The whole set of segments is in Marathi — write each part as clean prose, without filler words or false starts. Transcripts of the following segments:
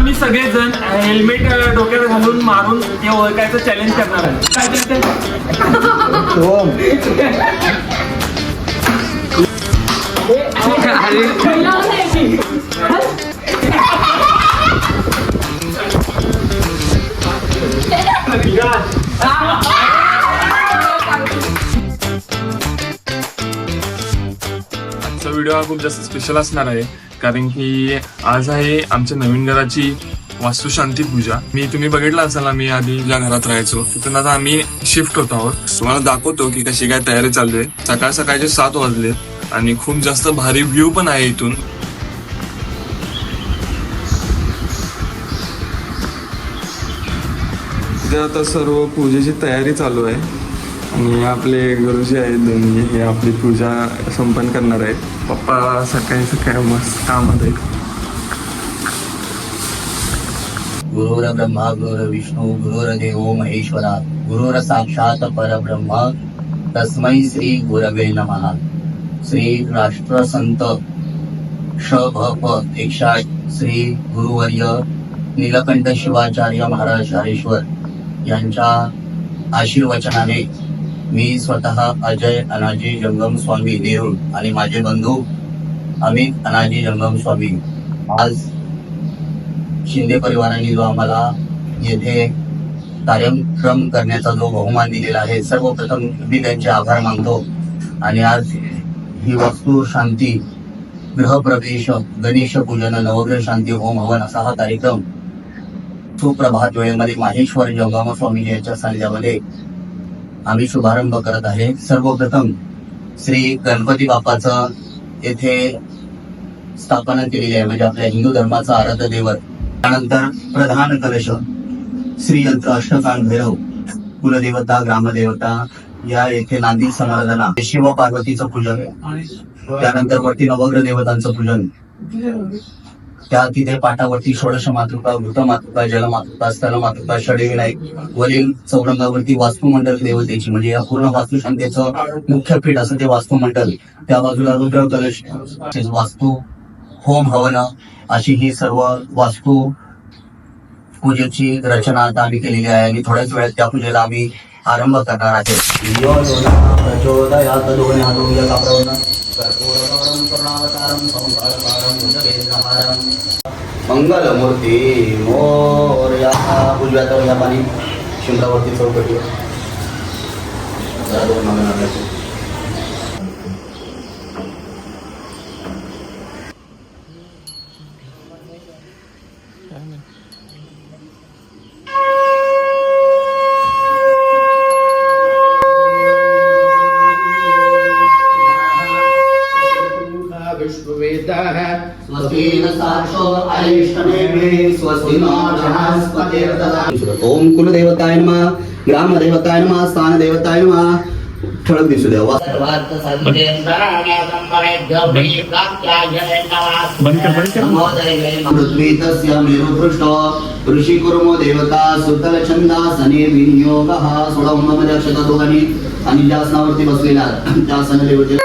आम्ही सगळेजण हेल्मेट डोक्यात घालून मारून ते ओळखायचं चॅलेंज करणार आहे. काय आजचा व्हिडिओ हा खूप जास्त स्पेशल असणार आहे, कारण की आज आहे आमच्या नवीन घराची वास्तुशांती पूजा. तुम्ही बघितलं असाल, आम्ही आधी ज्या घरात राहायचो तिथून आता आम्ही शिफ्ट होत आहोत. तुम्हाला दाखवतो की कशी काय तयारी चालू आहे. सकाळ सकाळचे 7 वाजले आणि खूप जास्त भारी व्ह्यू पण आहे इथून. इथे आता सर्व पूजेची तयारी चालू आहे आणि आपले गुरुजी आहेत दोन्ही, हे आपली पूजा संपन्न करणार आहेत. पप्पा सकाळी सकाळी मस्त कामात आहेत. गुरुर ब्रह्मा गुरुर विष्णू गुरुर्देवो महेश्वरा गुरुर साक्षात परब्रह्म तस्मै श्री गुरवे नमः. श्री राष्ट्रसंत श.भ.प. 108 श्री गुरुवर्य नीलकंठ शिवाचार्य महाराज चारेश्वर यांच्या आशीर्वचनाने मी स्वतः अजय अनाजी जंगम स्वामी देऊळ आणि माझे बंधू अमित अनाजी जंगम स्वामी आज शिंदे परिवाराने जो आम्हाला येथे कार्यक्रम करण्याचा जो बहुमान दिलेला आहे, सर्वप्रथम मी त्यांचे आभार मानतो. आणि आज ही वास्तू शांती, गृहप्रवेश, गणेश पूजन, नवग्रह शांती होम हवन असा हा कार्यक्रम सुप्रभात वेळेमध्ये माहेश्वर जंगम स्वामी यांच्या सानिध्यामध्ये आम्ही शुभारंभ करत आहे. सर्वप्रथम श्री गणपती बाप्पाचं येथे स्थापना केलेली आहे, म्हणजे आपल्या हिंदू धर्माचा आराध्य दैवत. त्यानंतर प्रधान कलश, श्री यंत्र अष्टकांड भैरव, कुलदेवता, ग्रामदेवता या येथे नांदी समाराधना, शिव पार्वतीचं पूजन, त्यानंतर वरती नवग्रह देवतांचं पूजन, त्या तिथे पाटावरती षोडश मातृका, घृत मातृका, जल मातृका, स्थल मातृका, षडविनायक, वरील चौरंगावरती वास्तुमंडल देवतेची, म्हणजे या पूर्ण वास्तुशांतीचं मुख्य पीठ असं ते वास्तुमंडल, त्या बाजूला रुद्र कलश, वास्तू होम हवन अशी ही सर्व वास्तू पूजेची रचना आता आम्ही केलेली आहे. आणि थोड्याच वेळात त्या पूजेला आम्ही आरंभ करणार आहे. मंगलमूर्ती मोरया. उजव्या या पाणी शिमरावरती चौकटी ओम कुलदेवताय नमः, ग्रामदेवताय नमः, स्थानदेवताय नमः. ठळक दिसू द्या. पृथ्वी तस्य मेरुपृष्ठ ऋषी कुर्मो देवता सुतल छंदासने विनियोगः. सोळा मध्ये अक्षता दोघांनी आणि ज्या आसनावरती बसलेला त्या आसन देवते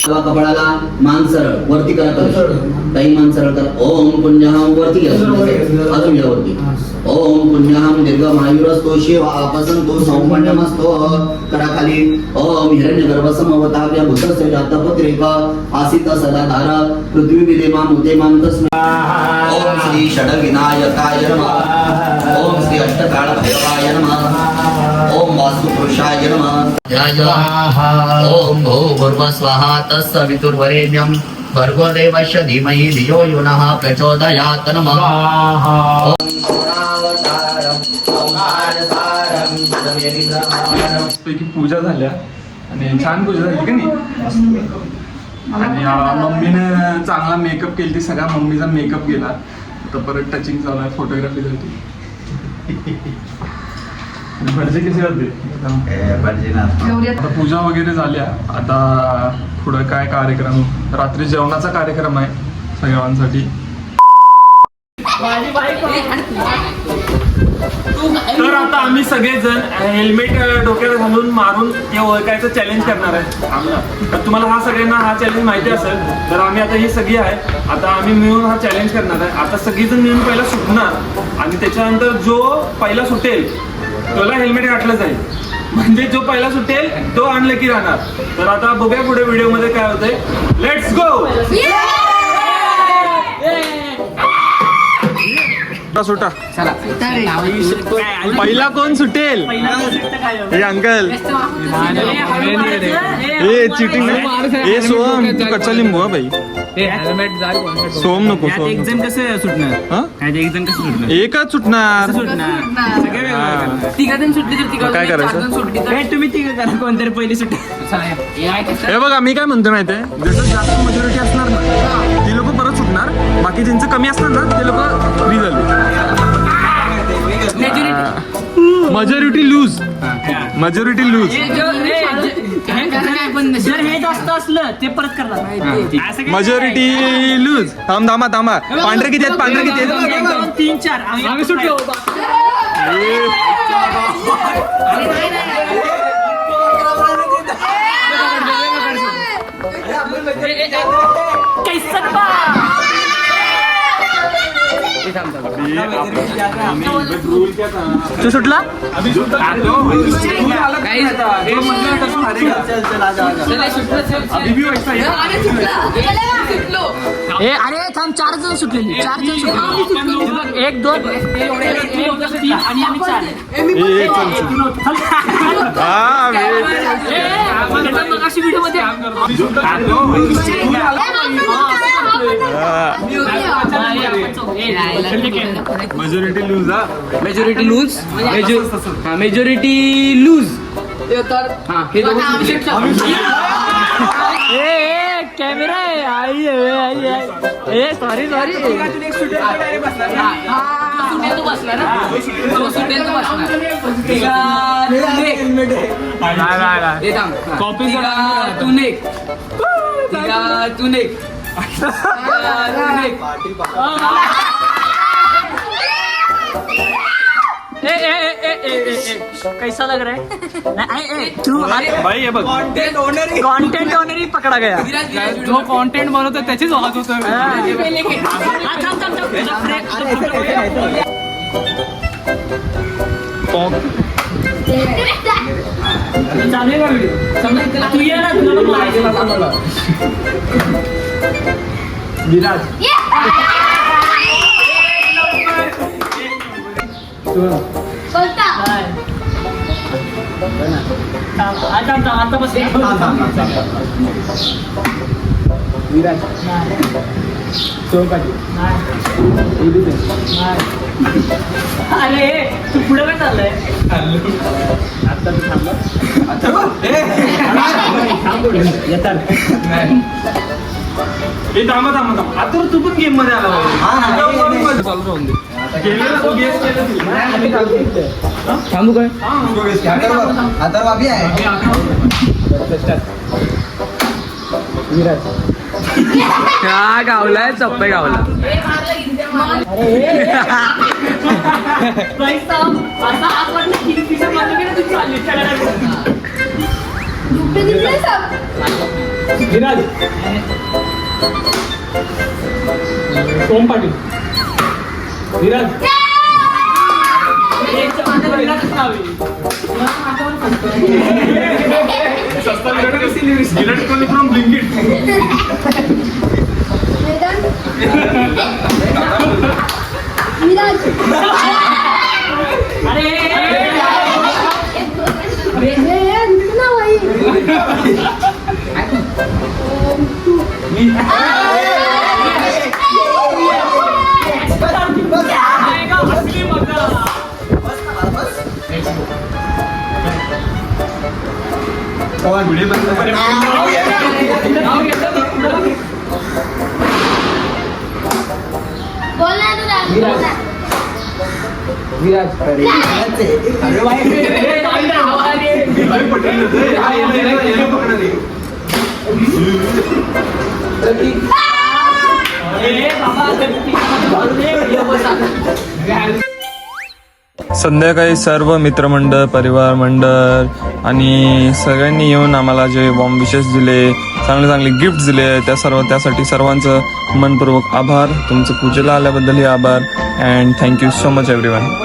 कपाळाला मान सरळ वरती करा, काही मान सरळ करा. ओम पुण्यहम वरती घ्या, अजून घ्या वरती. ओम पुण्यहम दीर्घमायुरस्तो शिव आपसंतो सौमण्यमस्तो. करा खाली. ओम हिरण्यगर्भसमवताव्य भूतस्य जातपत्रिक आसित सदाधार पृथ्वी विदेमा मुदेमां तस्मै. ओम श्री षडविनायकाय नमः. ओम श्री अष्टकाळ भैरवाय नमः. ओम वास्तुपुरुषाय नमः. ओम भूर्भुवः स्वाहा तत्सवितुर्वरेण्यं भर्गो देवस्य धीमहि धियो यो नः प्रचोदयात्. नमः. पैकी पूजा झाल्या आणि छान पूजा झाली की नाही. आणि मम्मीने चांगला मेकअप केली, सगळा मम्मीचा मेकअप केला. तर परत टचिंग चालू आहे फोटोग्राफीसाठी. भटजी कसे होते? आता पूजा वगैरे झाल्या. आता पुढं काय कार्यक्रम, रात्री जेवणाचा कार्यक्रम आहे सगळ्यांसाठी. तर आता आम्ही सगळेजण हेल्मेट डोक्यात घालून मारून ते ओळखायचं चॅलेंज करणार आहे. तर तुम्हाला हा सगळ्यांना हा चॅलेंज माहिती असेल. तर आम्ही आता ही सगळी आहे, आता आम्ही मिळून हा चॅलेंज करणार आहे. आता सगळीजण मिळून पहिला सुटणार आणि त्याच्यानंतर जो पहिला सुटेल त्याला हेल्मेट घातलं जाईल. म्हणजे जो पहिला सुटेल तो अनलकी राहणार. तर आता बघूया पुढे व्हिडिओमध्ये काय होतंय. Let's go. सुटा पहिला कोण सुटेल? हे अंकल हे चिटिंग. हे सोहम तू कच्चा लिंबू. हा भाई सोहम नको. एक जण कसं सुटणार? एक जण कसं सुटणार? एकच सुटणार. तिघाजण सुटली तर काय करायचं? तुम्ही तिघ करा, कोणतरी पहिली सुट. हे बघा मी काय म्हणतो माहितीये, जसं जास्त मेजॉरिटी असणार ना ती लोक परत सुटणार, बाकी ज्यांचं कमी असणार ना ते लोक फ्री झाले. Majority lose. Majority lose. जर हे जास्त असलं ते परत करणार. Majority lose. थांबा. पांढरे किती आहेत? पांढरे किती आहेत? 1 2 3 4 आम्ही सुटलो. तू सुटला? अरे थांब, 4 जण सुटलेली. 4 जण सुटले. 1 2 आणि आम्ही 4. मगाशी व्हिडिओ मध्ये majority lose. Majority lose. Majority lose. Camera आहे. सॉरी तू बसला ना. कॉपी तू कैसा लग रहा है? भाई हे बघ, कंटेंट ओनर ही पकड़ा गया. जो कॉन्टेंट बनवतो त्याचीच वाद होत. चालू का व्हिडिओ? तू ये ना, तुला बोलायचं. विराज आता बस. अरे तू पुढे काय चाललंय? आता तू थांबा. आता तू पण गेम मध्ये आला. चालू राहून दे. थांबू काय? हा गावलाय चप्पे गावला. विराज सोम पाटील. Viraj Virat Kohli from Blinkit. संध्याकाळी सर्व मित्रमंडळ परिवार मंडळ आणि सगळ्यांनी येऊन आम्हाला जे वॉर्म विशेस दिले, चांगले चांगले गिफ्ट दिले, त्यासाठी सर्वांचं मनपूर्वक आभार. तुमचं पूजेला आल्याबद्दलही आभार and thank you so much everyone.